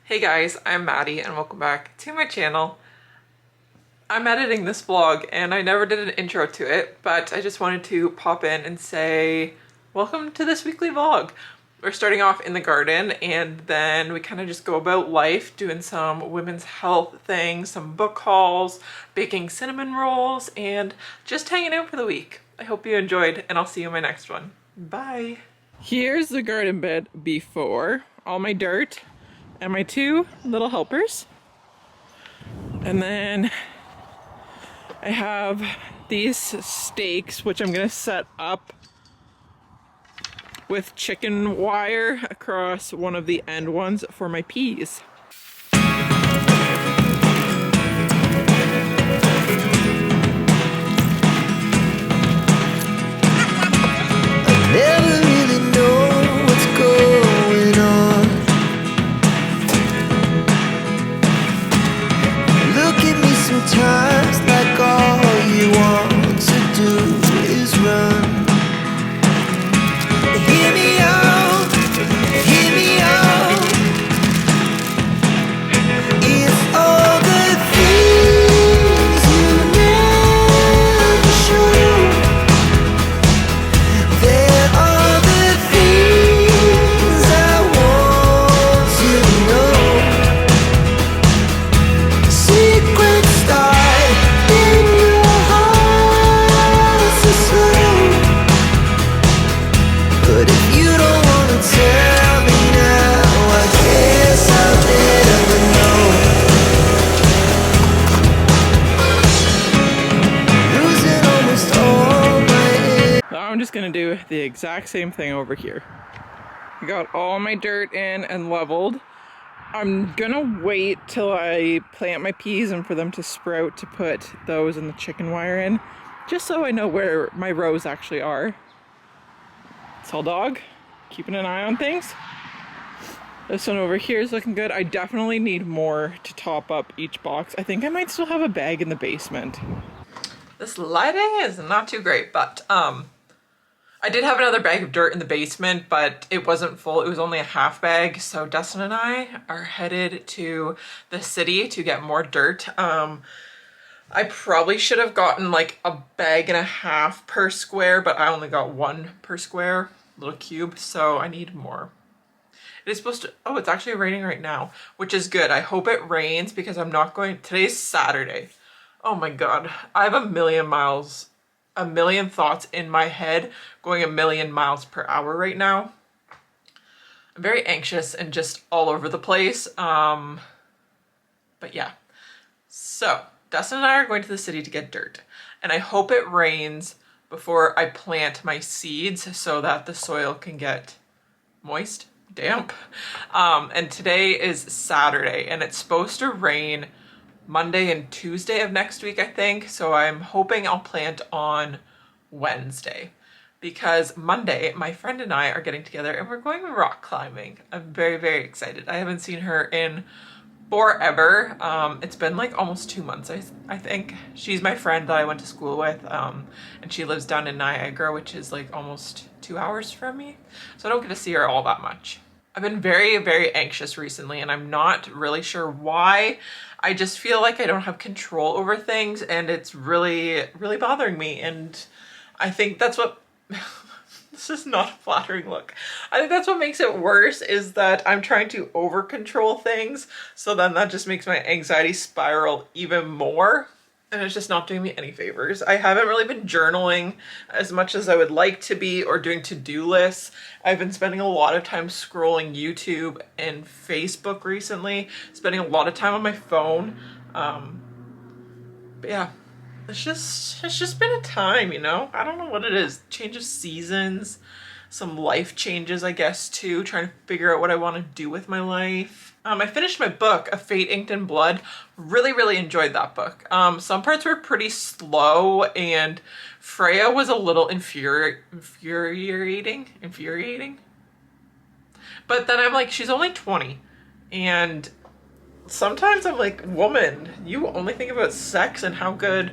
Hey guys, I'm Maddie and welcome back to my channel. I'm editing this vlog and I never did an intro to it, but I just wanted to pop in and say welcome to this weekly vlog. We're starting off in the garden and then we kind of just go about life doing some women's health things, some book hauls, baking cinnamon rolls, and just hanging out for the week. I hope you enjoyed and I'll see you in my next one. Bye! Here's the garden bed before, all my dirt and my two little helpers. And then I have these stakes, which I'm gonna set up with chicken wire across one of the end ones for my peas. Never really know what's going on. Look at me sometimes like all you want to do is run. Hear me out, hear me out. It's all the things you never show. There are the things I want to know. Secrets start in your heart so slow. But if you don't want to tell me now, I guess I'll never know. Losing almost all my Now I'm just gonna do the exact same thing over here. I got all my dirt in and leveled. I'm gonna wait till I plant my peas and for them to sprout to put those in the chicken wire in, just so I know where my rows actually are. Tall dog, keeping an eye on things. This one over here is looking good. I definitely need more to top up each box. I think I might still have a bag in the basement. This lighting is not too great, but I did have another bag of dirt in the basement, but it wasn't full. It was only a half bag. So Dustin and I are headed to the city to get more dirt. I probably should have gotten like a bag and a half per square, but I only got one per square little cube, so I need more. It is supposed to, oh, it's actually raining right now, which is good. I hope it rains because I'm not going, today's Saturday. Oh my God, I have a million thoughts in my head going a million miles per hour right now. I'm very anxious and just all over the place. But yeah, so Dustin and I are going to the city to get dirt, and I hope it rains before I plant my seeds so that the soil can get moist, damp. And today is Saturday and it's supposed to rain Monday and Tuesday of next week, I think. So I'm hoping I'll plant on Wednesday because Monday my friend and I are getting together and we're going rock climbing. I'm very, very excited. I haven't seen her in forever. It's been like almost 2 months, I think. She's my friend that I went to school with, and she lives down in Niagara, which is like almost 2 hours from me. So I don't get to see her all that much. I've been very, very anxious recently and I'm not really sure why. I just feel like I don't have control over things and it's really, really bothering me. And I think that's what, this is not a flattering look. I think that's what makes it worse, is that I'm trying to over control things. So then that just makes my anxiety spiral even more. And it's just not doing me any favors. I haven't really been journaling as much as I would like to be or doing to-do lists. I've been spending a lot of time scrolling YouTube and Facebook recently, spending a lot of time on my phone. But yeah, it's just been a time, you know? I don't know what it is. Change of seasons, some life changes, I guess, too. Trying to figure out what I want to do with my life. I finished my book, A Fate Inked in Blood. Really, really enjoyed that book. Some parts were pretty slow and Freya was a little infuriating. But then I'm like, she's only 20 and sometimes I'm like, woman, you only think about sex and how good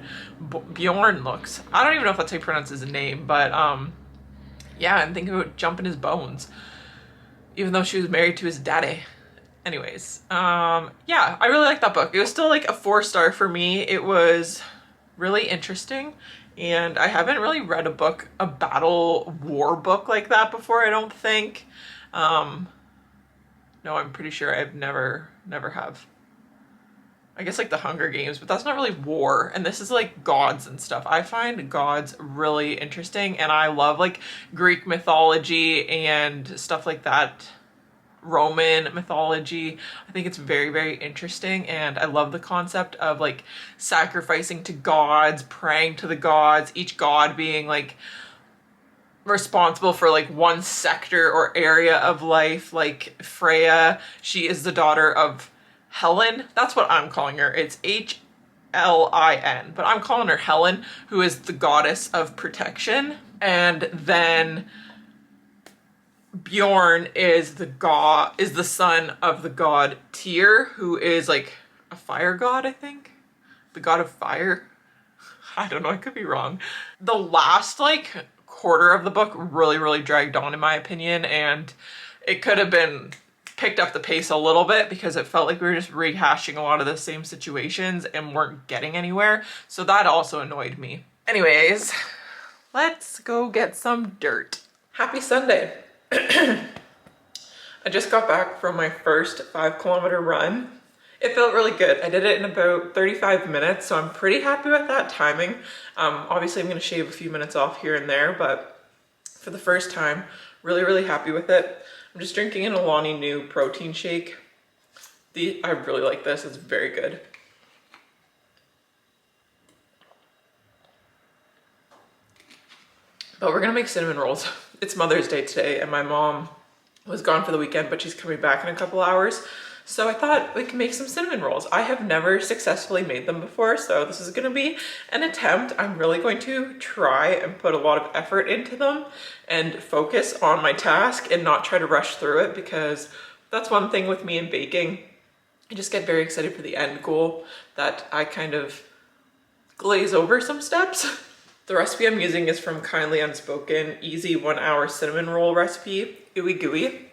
Bjorn looks. I don't even know if that's how you pronounce his name, but yeah, and thinking about jumping his bones, even though she was married to his daddy. Anyways, yeah, I really liked that book. It was still like a 4-star for me. It was really interesting, and I haven't really read a battle war book like that before, I don't think. No, I'm pretty sure I've never have. I guess like the Hunger Games, but that's not really war, and this is like gods and stuff. I find gods really interesting, and I love like Greek mythology and stuff like that. Roman mythology. I think it's very, very interesting, and I love the concept of like sacrificing to gods, praying to the gods, each god being like responsible for like one sector or area of life. Like Freya, she is the daughter of Helen. That's what I'm calling her. It's H-L-I-N, but I'm calling her Helen, who is the goddess of protection. And then Bjorn is the son of the god Tyr, who is like a fire god, I think. The god of fire. I don't know, I could be wrong. The last like quarter of the book really dragged on in my opinion, and it could have been picked up the pace a little bit because it felt like we were just rehashing a lot of the same situations and weren't getting anywhere. So that also annoyed me. Anyways, let's go get some dirt. Happy Sunday. I just got back from my first 5-kilometer run. It felt really good. I did it in about 35 minutes, so I'm pretty happy with that timing. Obviously I'm gonna shave a few minutes off here and there, but for the first time, really happy with it. I'm just drinking an Alani Nu protein shake. I really like this, it's very good. But we're gonna make cinnamon rolls. It's Mother's Day today, and my mom was gone for the weekend, but she's coming back in a couple hours. So I thought we can make some cinnamon rolls. I have never successfully made them before, so this is gonna be an attempt. I'm really going to try and put a lot of effort into them and focus on my task and not try to rush through it, because that's one thing with me in baking. I just get very excited for the end goal that I kind of glaze over some steps. The recipe I'm using is from Kindly Unspoken, easy 1-hour cinnamon roll recipe, ooey gooey.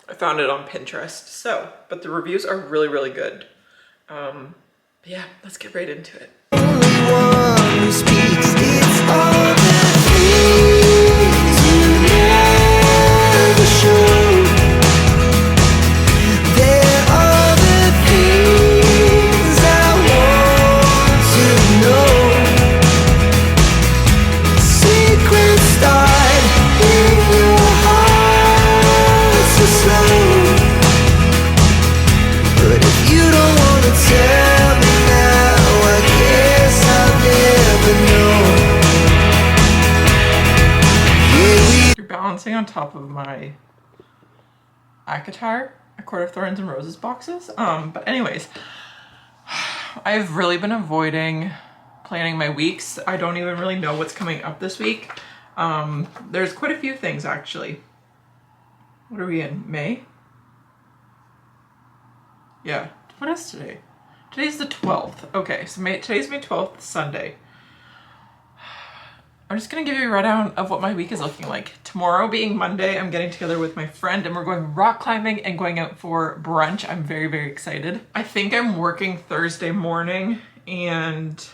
I found it on Pinterest, but the reviews are really good. Yeah, let's get right into it. Only one who speaks, it's all the things you never show. There are the things I want to know. Secrets start in your heart so slow. But if you don't wanna tell me now, I guess I'll never know. You're balancing on top of my ACOTAR, A Court of Thorns and Roses boxes. But anyways, I've really been avoiding planning my weeks. I don't even really know what's coming up this week. There's quite a few things actually. What are we in? May? Yeah. What is today? Today's the 12th. Okay, so today's May 12th, Sunday. I'm just gonna give you a rundown of what my week is looking like. Tomorrow being Monday, I'm getting together with my friend and we're going rock climbing and going out for brunch. I'm very excited. I think I'm working Thursday morning, and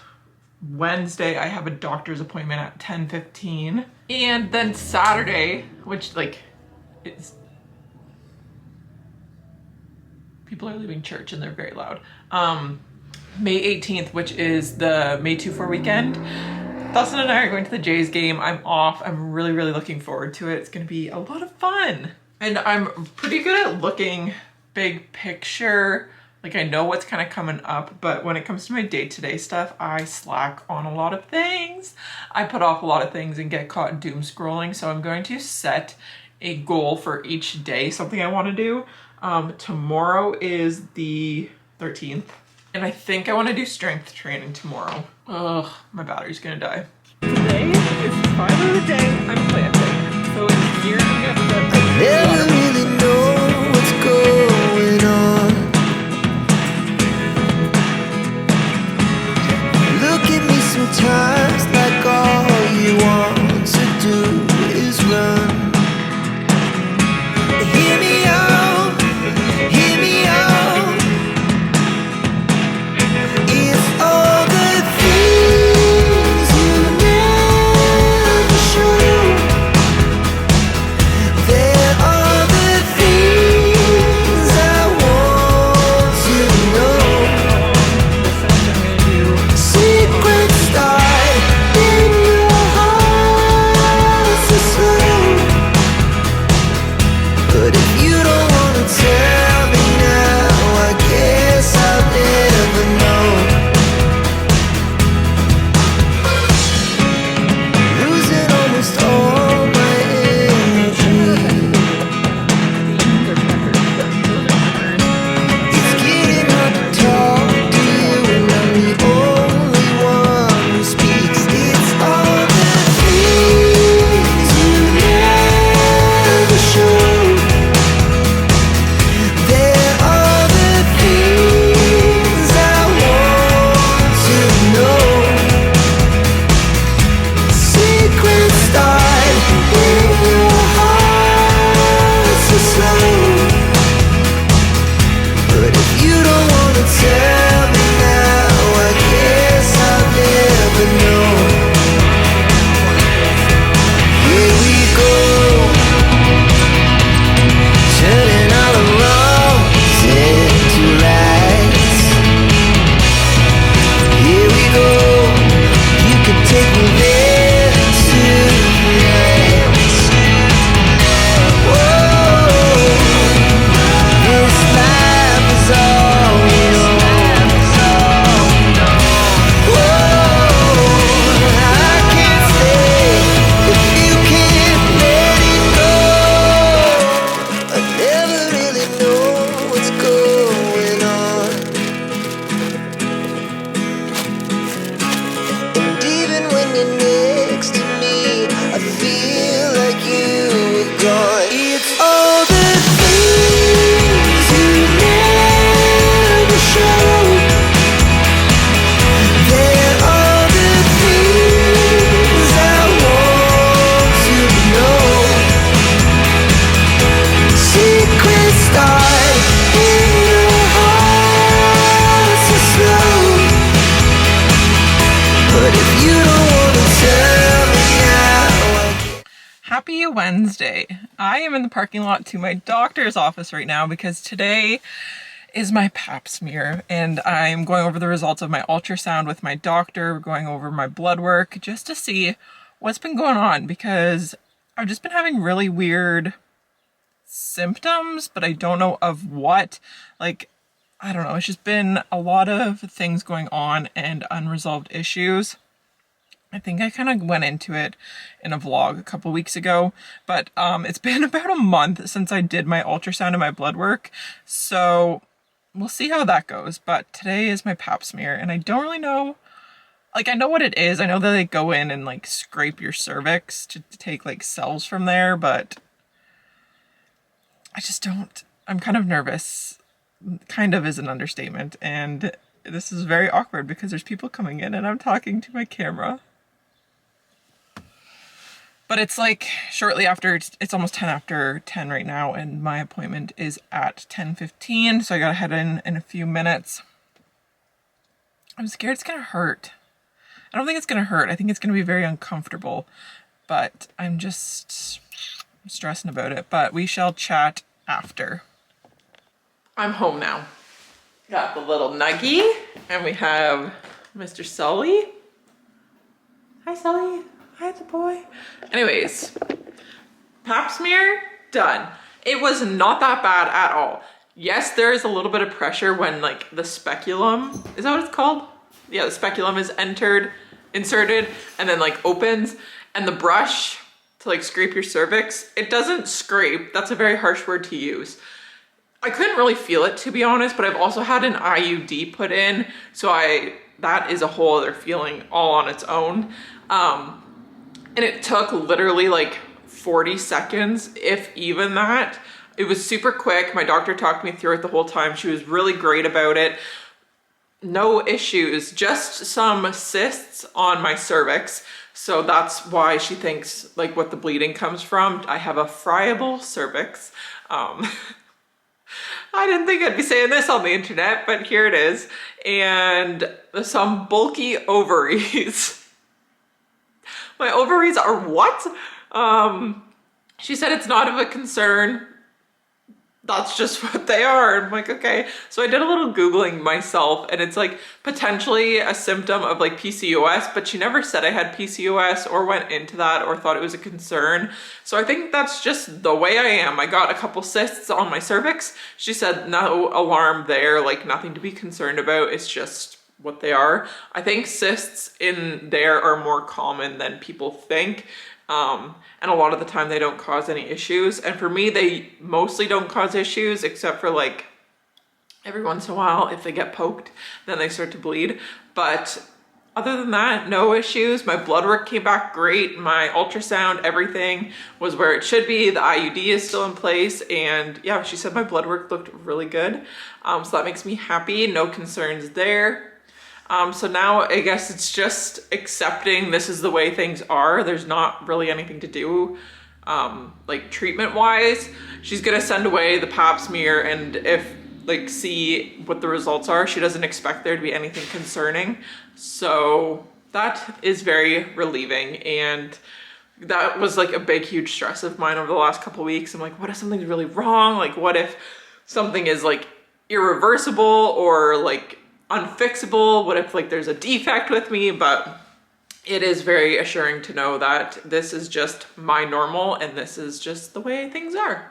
Wednesday I have a doctor's appointment at 10:15. And then Saturday, which like is... people are leaving church and they're very loud. May 18th, which is the May 2-4 weekend. Dustin and I are going to the Jays game. I'm off. I'm really looking forward to it. It's gonna be a lot of fun. And I'm pretty good at looking big picture. Like I know what's kind of coming up, but when it comes to my day-to-day stuff, I slack on a lot of things. I put off a lot of things and get caught doom scrolling. So I'm going to set a goal for each day, something I want to do. Tomorrow is the 13th. And I think I want to do strength training tomorrow. Ugh, my battery's gonna die. Today is finally the day I'm planting. So it's here I'm gonna start. I never really know what's going on. Look at me sometimes like all you want to do is run. Hear me out, Wednesday. I am in the parking lot to my doctor's office right now because today is my pap smear and I'm going over the results of my ultrasound with my doctor. We're going over my blood work just to see what's been going on because I've just been having really weird symptoms, but I don't know of what. Like, I don't know, it's just been a lot of things going on and unresolved issues. I think I kind of went into it in a vlog a couple weeks ago, but it's been about a month since I did my ultrasound and my blood work, so we'll see how that goes. But today is my pap smear, and I don't really know, like, I know what it is. I know that they go in and like scrape your cervix to take like cells from there, but I just don't, I'm kind of nervous. Kind of is an understatement, and this is very awkward because there's people coming in and I'm talking to my camera. But it's like shortly after, it's almost 10 after 10 right now, and my appointment is at 10:15, so I gotta head in a few minutes. I'm scared it's gonna hurt. I don't think it's gonna hurt. I think it's gonna be very uncomfortable, but I'm just stressing about it. But we shall chat after. I'm home now. Got the little Nuggie, and we have Mr. Sully. Hi, Sully. Hi, the boy. Anyways, pap smear, done. It was not that bad at all. Yes, there is a little bit of pressure when like the speculum, is that what it's called? Yeah, the speculum is inserted, and then like opens, and the brush to like scrape your cervix, it doesn't scrape. That's a very harsh word to use. I couldn't really feel it, to be honest, but I've also had an IUD put in, so that is a whole other feeling all on its own. And it took literally like 40 seconds, if even that. It was super quick. My doctor talked me through it the whole time. She was really great about it. No issues, just some cysts on my cervix. So that's why she thinks like what the bleeding comes from. I have a friable cervix. I didn't think I'd be saying this on the internet, but here it is. And some bulky ovaries. My ovaries are what? She said it's not of a concern. That's just what they are. I'm like, okay. So I did a little Googling myself, and it's like potentially a symptom of like PCOS, but she never said I had PCOS or went into that or thought it was a concern. So I think that's just the way I am. I got a couple cysts on my cervix. She said no alarm there, like nothing to be concerned about. It's just what they are. I think cysts in there are more common than people think. And a lot of the time they don't cause any issues. And for me, they mostly don't cause issues except for like every once in a while, if they get poked, then they start to bleed. But other than that, no issues. My blood work came back great. My ultrasound, everything was where it should be. The IUD is still in place. And yeah, she said my blood work looked really good. So that makes me happy. No concerns there. So now I guess it's just accepting this is the way things are. There's not really anything to do, like treatment wise. She's gonna send away the pap smear and see what the results are. She doesn't expect there to be anything concerning. So that is very relieving. And that was like a big, huge stress of mine over the last couple of weeks. I'm like, what if something's really wrong? Like, what if something is like irreversible or like unfixable? What if like there's a defect with me? But it is very assuring to know that this is just my normal and this is just the way things are.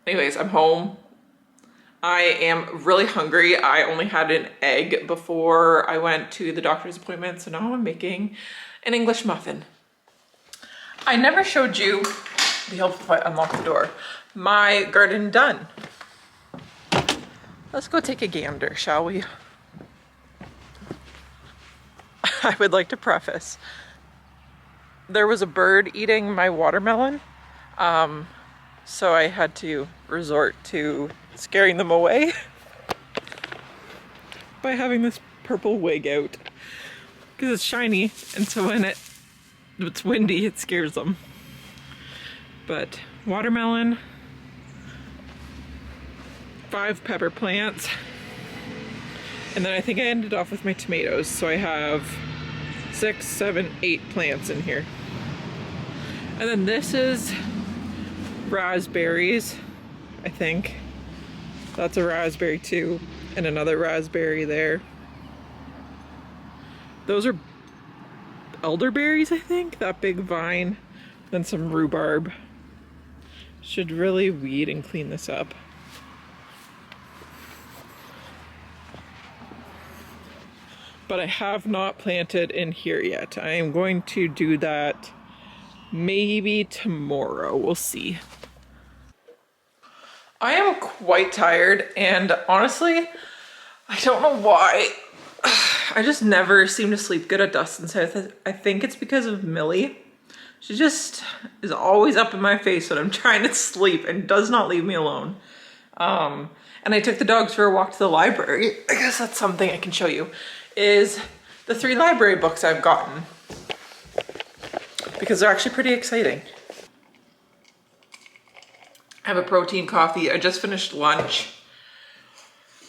Anyways, I'm home. I am really hungry. I only had an egg before I went to the doctor's appointment, so now I'm making an English muffin. I never showed you, be helpful if I unlock the door, my garden done. Let's go take a gander, shall we? I would like to preface, there was a bird eating my watermelon, so I had to resort to scaring them away by having this purple wig out because it's shiny, and so when it's windy, it scares them. But watermelon, 5 pepper plants, and then I think I ended off with my tomatoes, so I have 6, 7, 8 plants in here. And then this is raspberries, I think. That's a raspberry too, and another raspberry there. Those are elderberries, I think, that big vine. Then some rhubarb. Should really weed and clean this up. But I have not planted in here yet. I am going to do that maybe tomorrow. We'll see. I am quite tired, and honestly, I don't know why. I just never seem to sleep good at Dustin's house. I think it's because of Millie. She just is always up in my face when I'm trying to sleep and does not leave me alone. And I took the dogs for a walk to the library. I guess that's something I can show you, is the 3 library books I've gotten. Because they're actually pretty exciting. I have a protein coffee. I just finished lunch.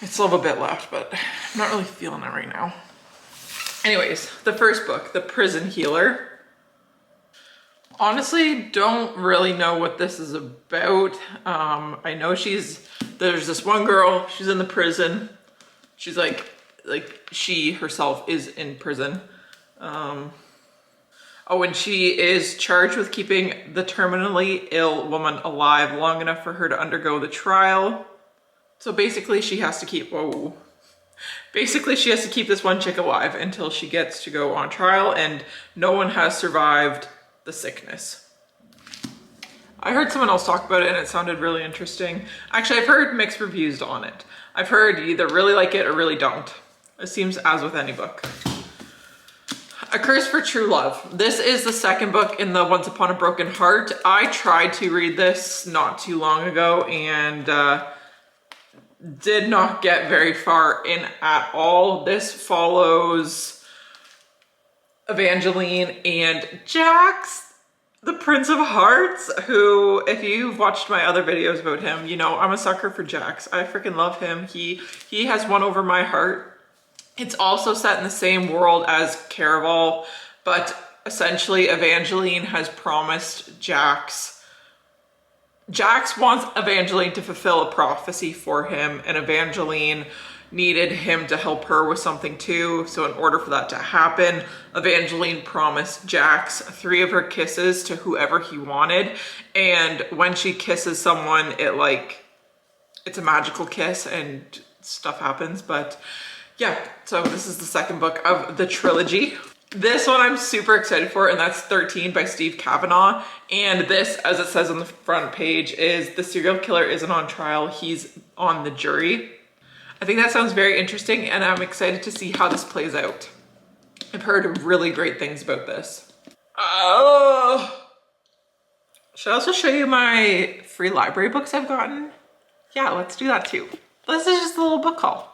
I still have a bit left, but I'm not really feeling it right now. Anyways, the first book, The Prison Healer. Honestly, don't really know what this is about. I know there's this one girl, she's in the prison. She's like she herself is in prison. Oh, and she is charged with keeping the terminally ill woman alive long enough for her to undergo the trial. So basically she has to keep, basically she has to keep this one chick alive until she gets to go on trial, and no one has survived the sickness. I heard someone else talk about it and it sounded really interesting. Actually, I've heard mixed reviews on it. I've heard you either really like it or really don't. It seems as with any book. A Curse for True Love. This is the second book in the Once Upon a Broken Heart. I tried to read this not too long ago and did not get very far in at all. This follows Evangeline and Jax, the Prince of Hearts, who, if you've watched my other videos about him, you know I'm a sucker for Jax. I freaking love him. He has won over my heart. It's also set in the same world as Caraval, but essentially Evangeline has promised Jax. Jax wants Evangeline to fulfill a prophecy for him, and Evangeline needed him to help her with something too. So in order for that to happen, Evangeline promised Jax 3 of her kisses to whoever he wanted. And when she kisses someone, it's a magical kiss and stuff happens. But yeah, so this is the second book of the trilogy. This one I'm super excited for, and that's 13 by Steve Kavanaugh. And this, as it says on the front page, is the serial killer isn't on trial, he's on the jury. I think that sounds very interesting, and I'm excited to see how this plays out. I've heard really great things about this. Should I also show you my free library books I've gotten? Yeah, let's do that too. This is just a little book haul.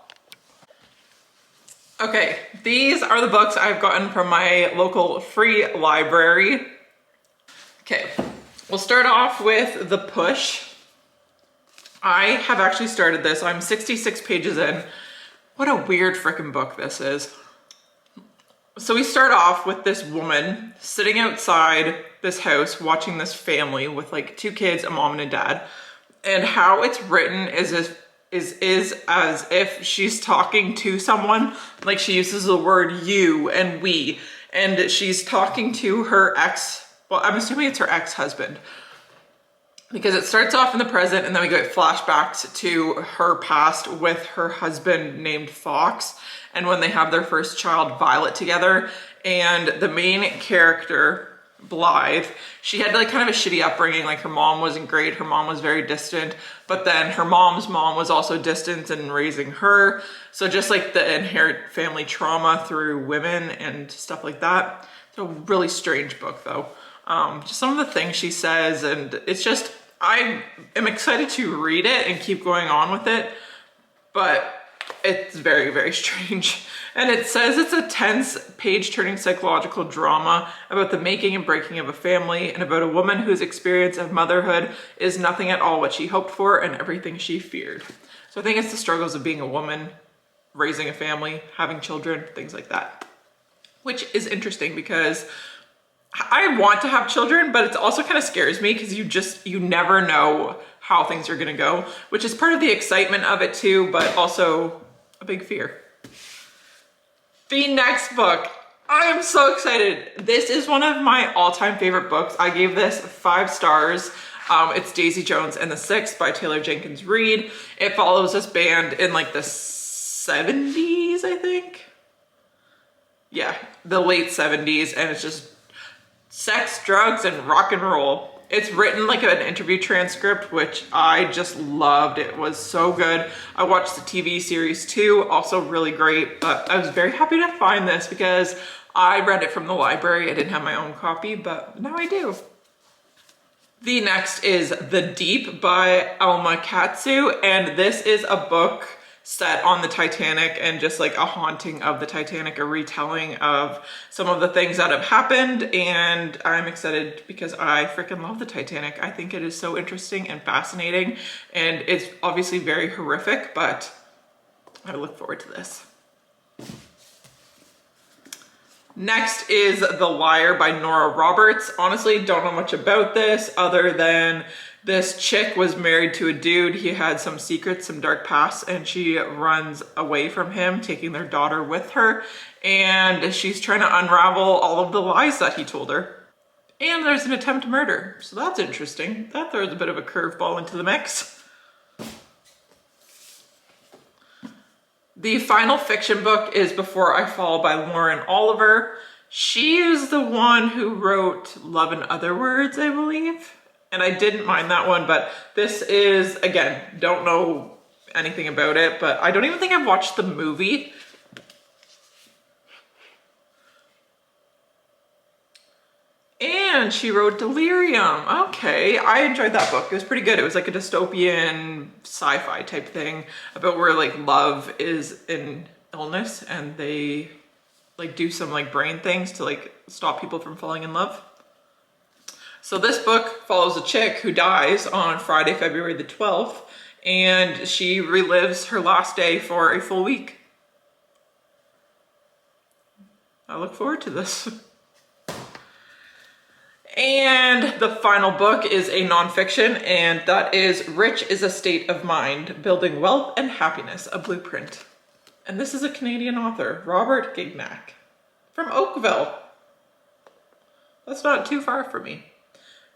Okay, these are the books I've gotten from my local free library. Okay, we'll start off with The Push. I have actually started this. I'm 66 pages in. What a weird freaking book this is. So we start off with this woman sitting outside this house watching this family with like 2 kids, a mom and a dad. And how it's written is as if she's talking to someone. Like she uses the word you and we. And she's talking to her well, I'm assuming it's her ex-husband. Because it starts off in the present and then we get flashbacks to her past with her husband named Fox, and when they have their first child, Violet, together. And the main character, Blythe, she had like kind of a shitty upbringing. Like her mom wasn't great, her mom was very distant, but then her mom's mom was also distant in raising her. So just like the inherent family trauma through women and stuff like that. It's a really strange book though. Just some of the things she says, and it's just, I am excited to read it and keep going on with it, but it's very, very strange. And it says it's a tense, page-turning psychological drama about the making and breaking of a family, and about a woman whose experience of motherhood is nothing at all what she hoped for and everything she feared. So I think it's the struggles of being a woman, raising a family, having children, things like that. Which is interesting because I want to have children, but it also kind of scares me because you never know how things are gonna go, which is part of the excitement of it too, but also a big fear. The next book, I am so excited. This is one of my all-time favorite books. I gave this 5 stars. It's Daisy Jones and the Six by Taylor Jenkins Reid. It follows this band in like the 70s, I think. Yeah, the late 70s, and it's just sex, drugs, and rock and roll. It's written like an interview transcript, which I just loved. It was so good. I watched the TV series too, also really great, but I was very happy to find this because I read it from the library. I didn't have my own copy, but now I do. The next is The Deep by Alma Katsu, and this is a book set on the Titanic and just like a haunting of the Titanic, a retelling of some of the things that have happened, and I'm excited because I freaking love the Titanic. I think it is so interesting and fascinating, and it's obviously very horrific, but I look forward to this. Next is The Liar by Nora Roberts. Honestly, don't know much about this other than this chick was married to a dude. He had some secrets, some dark pasts, and she runs away from him, taking their daughter with her. And she's trying to unravel all of the lies that he told her. And there's an attempt murder. So that's interesting. That throws a bit of a curveball into the mix. The final fiction book is Before I Fall by Lauren Oliver. She is the one who wrote Love in Other Words, I believe. And I didn't mind that one, but this is, again, don't know anything about it, but I don't even think I've watched the movie. And she wrote Delirium. Okay, I enjoyed that book. It was pretty good. It was like a dystopian sci-fi type thing about where like love is an illness and they like do some like brain things to like stop people from falling in love. So this book follows a chick who dies on Friday, February the 12th, and she relives her last day for a full week. I look forward to this. And the final book is a nonfiction, and that is Rich is a State of Mind, Building Wealth and Happiness, a Blueprint. And this is a Canadian author, Robert Gignac, from Oakville. That's not too far from me.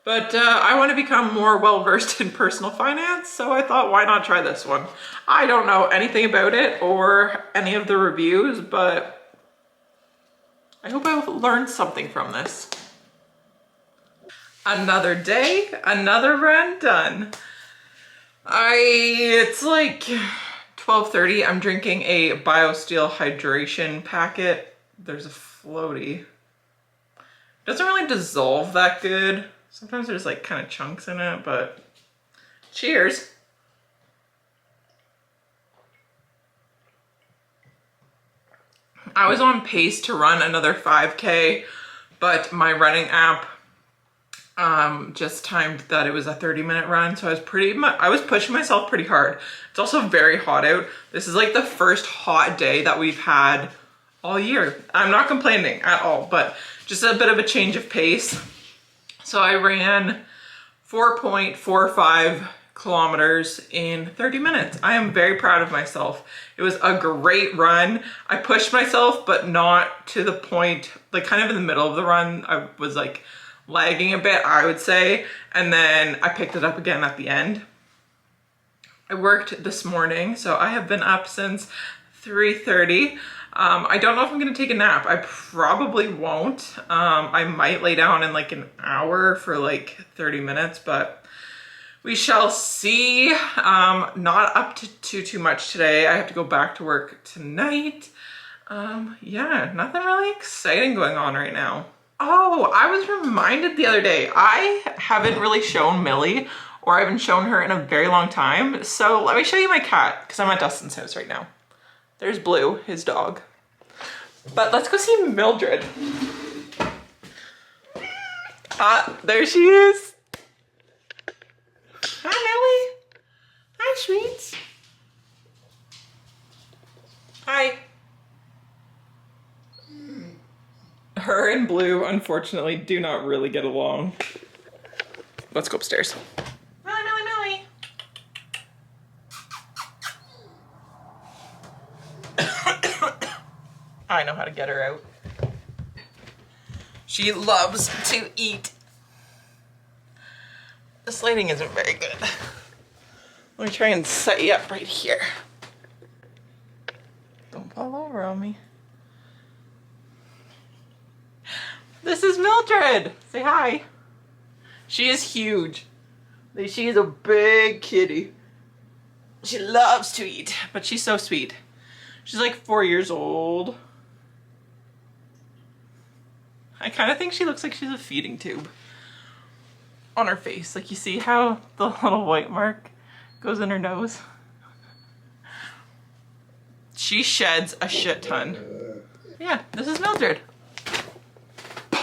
But I want to become more well-versed in personal finance, so I thought, why not try this one? I don't know anything about it or any of the reviews, but I hope I learned something from this. Another day, another run done. It's like 12:30. I'm drinking a BioSteel hydration packet. There's a floaty. Doesn't really dissolve that good. Sometimes there's like kind of chunks in it, but cheers. I was on pace to run another 5K, but my running app just timed that it was a 30-minute run, so I was pushing myself pretty hard. It's also very hot out. This is like the first hot day that we've had all year. I'm not complaining at all, but just a bit of a change of pace. So I ran 4.45 kilometers in 30 minutes. I am very proud of myself. It was a great run. I pushed myself, but not to the point, like kind of in the middle of the run, I was like lagging a bit, I would say. And then I picked it up again at the end. I worked this morning, so I have been up since 3:30. I don't know if I'm gonna take a nap. I probably won't. I might lay down in like an hour for like 30 minutes, but we shall see. Not up to too much today. I have to go back to work tonight. Yeah, nothing really exciting going on right now. Oh, I was reminded the other day, I haven't really shown Millie, or I haven't shown her in a very long time. So let me show you my cat, because I'm at Dustin's house right now. There's Blue, his dog. But let's go see Mildred. There she is. Hi, Millie. Hi, sweets. Hi. Her and Blue, unfortunately, do not really get along. Let's go upstairs. Millie, Millie, Millie. I know how to get her out. She loves to eat. This lighting isn't very good. Let me try and set you up right here. Don't fall over on me. This is Mildred. Say hi. She is huge. She is a big kitty. She loves to eat, but she's so sweet. She's like 4 years old. I kind of think she looks like she's a feeding tube on her face. Like, you see how the little white mark goes in her nose? She sheds a shit ton. Yeah, this is Mildred.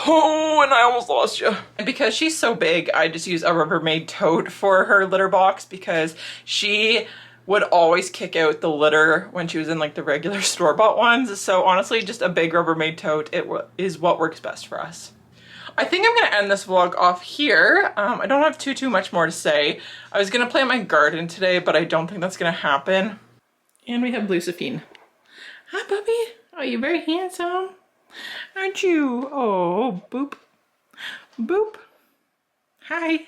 Oh, and I almost lost you. And because she's so big, I just use a Rubbermaid tote for her litter box because she would always kick out the litter when she was in like the regular store-bought ones. So honestly, just a big Rubbermaid tote is what works best for us. I think I'm gonna end this vlog off here. I don't have too much more to say. I was gonna plant my garden today, but I don't think that's gonna happen. And we have Bluesophine. Hi, puppy. Oh, you're very handsome. Aren't you? Oh, boop. Boop. Hi.